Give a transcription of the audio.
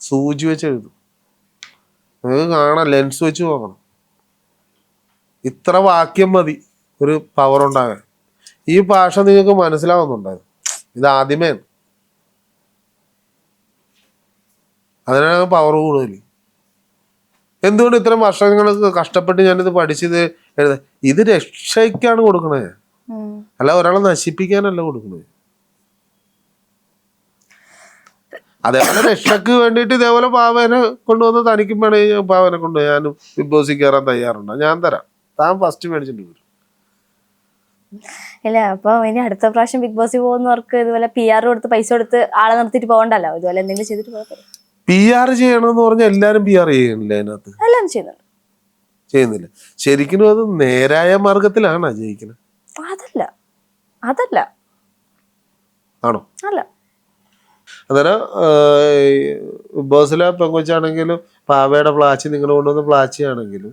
സൂചി വെച്ച് എഴുതും. നിങ്ങൾക്ക് കാണാം, ലെൻസ് വെച്ച് നോക്കണം. ഇത്ര വാക്യം മതി ഒരു പവർ ഉണ്ടാകാൻ. ഈ ഭാഷ നിങ്ങൾക്ക് മനസ്സിലാവുന്നുണ്ടായിരുന്നു. ഇത് ആദ്യമേ അതിനാണ് പവർ കൂടുതൽ. എന്തുകൊണ്ട് ഇത്രയും വർഷങ്ങൾ കഷ്ടപ്പെട്ട് ഞാനിത് പഠിച്ചത് എഴുതാൻ? ഇത് രക്ഷയ്ക്കാണ് കൊടുക്കണേ, അല്ല ഒരാളെ നശിപ്പിക്കാനല്ല കൊടുക്കണേ. അതേപോലെ രക്ഷക്ക് വേണ്ടിയിട്ട് ഇതേപോലെ പാവനെ കൊണ്ടുവന്ന് തനിക്കും വേണമെങ്കിൽ പാവനെ കൊണ്ട് ഞാനും ബിഗ് ബോസിൽ കയറാൻ തയ്യാറുണ്ടോ? ഞാൻ തരാം. താൻ ഫസ്റ്റ് മേടിച്ചിട്ട് വരും. ഇല്ല, അപ്പൊ ഇനി അടുത്ത പ്രാവശ്യം ബിഗ് ബോസിൽ പോകുന്നവർക്ക് ഇതുപോലെ PR കൊടുത്ത് പൈസ കൊടുത്ത് ആളെ നിർത്തിയിട്ട് പോകണ്ടല്ലോ, ഇതുപോലെ എന്തെങ്കിലും ചെയ്തിട്ട് പോകട്ടെ. PR ചെയ്യണമെന്ന് പറഞ്ഞാൽ എല്ലാരും PR ചെയ്യണില്ല അതിനകത്ത്? എല്ലാരും ചെയ്യുന്നുണ്ട്. ചെയ്യുന്നില്ല. ശരിക്കും അത് നേരായ മാർഗത്തിലാണോ ജയിക്കുന്നത്? അതല്ല അതല്ല ആണോ? അല്ല. അന്നേരം ബോസിലെ പെങ്കൊച്ചാണെങ്കിലും പാവയുടെ പ്ലാച്ചി നിങ്ങൾ കൊണ്ടുവന്ന് പ്ലാച്ചി ആണെങ്കിലും